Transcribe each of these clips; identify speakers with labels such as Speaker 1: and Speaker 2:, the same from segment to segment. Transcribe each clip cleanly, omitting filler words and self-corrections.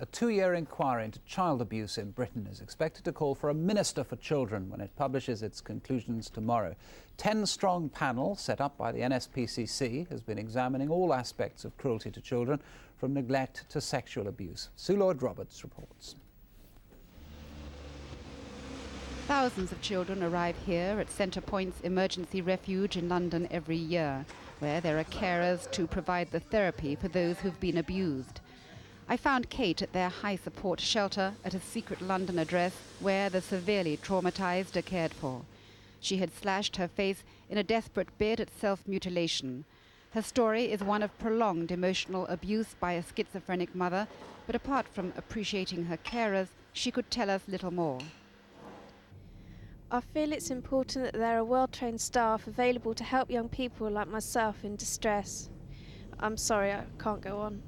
Speaker 1: A 2-year inquiry into child abuse in Britain is expected to call for a Minister for Children when it publishes its conclusions tomorrow. 10-strong panel set up by the NSPCC has been examining all aspects of cruelty to children, from neglect to sexual abuse. Sue Lloyd-Roberts reports.
Speaker 2: Thousands of children arrive here at Centre Point's emergency refuge in London every year, where there are carers to provide the therapy for those who've been abused. I found Kate at their high support shelter at a secret London address where the severely traumatised are cared for. She had slashed her face in a desperate bid at self-mutilation. Her story is one of prolonged emotional abuse by a schizophrenic mother, but apart from appreciating her carers, she could tell us little more.
Speaker 3: I feel it's important that there are well-trained staff available to help young people like myself in distress. I'm sorry, I can't go on.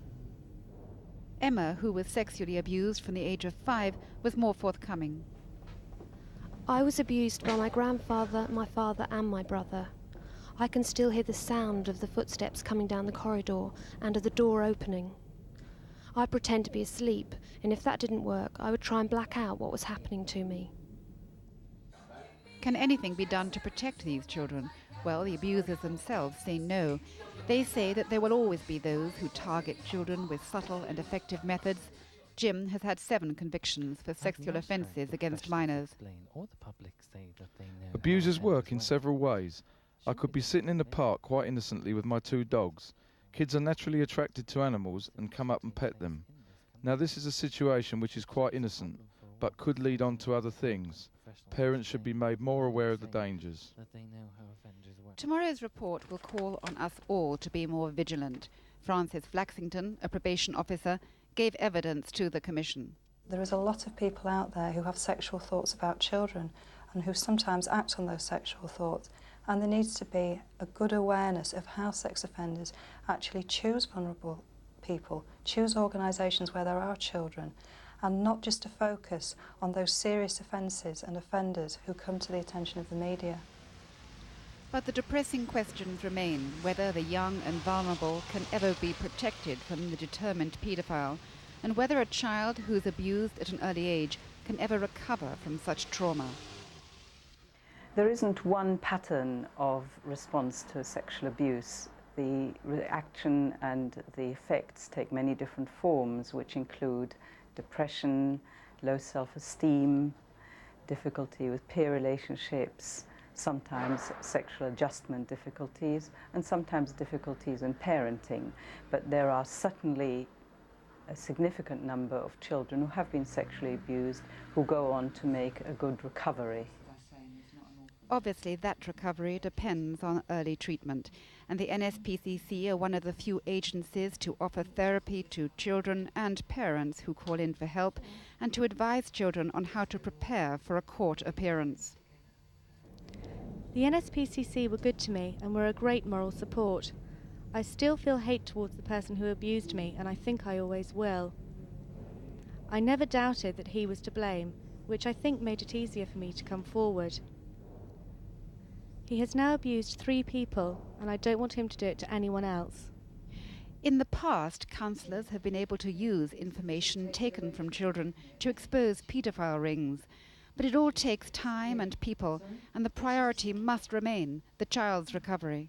Speaker 2: Emma, who was sexually abused from the age of 5, was more forthcoming.
Speaker 4: I was abused by my grandfather, my father and my brother. I can still hear the sound of the footsteps coming down the corridor and of the door opening. I pretend to be asleep, and if that didn't work, I would try and black out what was happening to me.
Speaker 2: Can anything be done to protect these children? Well, the abusers themselves say no. They say that there will always be those who target children with subtle and effective methods. Jim has had 7 convictions for sexual offences against minors.
Speaker 5: Abusers work in several ways. I could be sitting in the park quite innocently with my 2 dogs. Kids are naturally attracted to animals and come up and pet them. Now this is a situation which is quite innocent, but could lead on to other things. Parents should be made more aware of the dangers.
Speaker 2: Tomorrow's report will call on us all to be more vigilant. Francis Flaxington, a probation officer, gave evidence to the Commission.
Speaker 6: There is a lot of people out there who have sexual thoughts about children and who sometimes act on those sexual thoughts, and there needs to be a good awareness of how sex offenders actually choose vulnerable people, choose organisations where there are children, and not just to focus on those serious offences and offenders who come to the attention of the media.
Speaker 2: But the depressing questions remain whether the young and vulnerable can ever be protected from the determined paedophile, and whether a child who's abused at an early age can ever recover from such trauma.
Speaker 7: There isn't one pattern of response to sexual abuse. The reaction and the effects take many different forms, which include depression, low self-esteem, difficulty with peer relationships, sometimes sexual adjustment difficulties, and sometimes difficulties in parenting. But there are certainly a significant number of children who have been sexually abused who go on to make a good recovery.
Speaker 2: Obviously, that recovery depends on early treatment, and the NSPCC are one of the few agencies to offer therapy to children and parents who call in for help, and to advise children on how to prepare for a court appearance.
Speaker 8: The NSPCC were good to me and were a great moral support. I still feel hate towards the person who abused me, and I think I always will. I never doubted that he was to blame, which I think made it easier for me to come forward. He has now abused 3 people, and I don't want him to do it to anyone else.
Speaker 2: In the past, counsellors have been able to use information taken from children to expose paedophile rings. But it all takes time and people, and the priority must remain the child's recovery.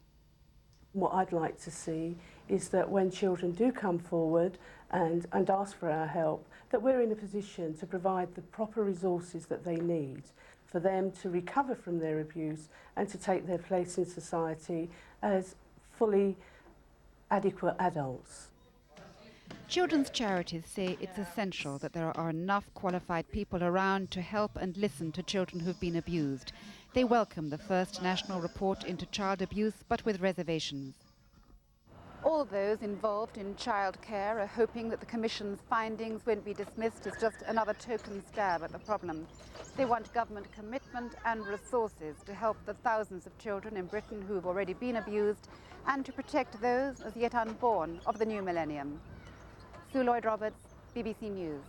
Speaker 9: What I'd like to see is that when children do come forward and ask for our help, that we're in a position to provide the proper resources that they need for them to recover from their abuse and to take their place in society as fully adequate adults.
Speaker 2: Children's charities say it's essential that there are enough qualified people around to help and listen to children who've been abused. They welcome the first national report into child abuse, but with reservations. All those involved in childcare are hoping that the Commission's findings won't be dismissed as just another token stab at the problem. They want government commitment and resources to help the thousands of children in Britain who've already been abused, and to protect those as yet unborn of the new millennium. Sue Lloyd-Roberts, BBC News.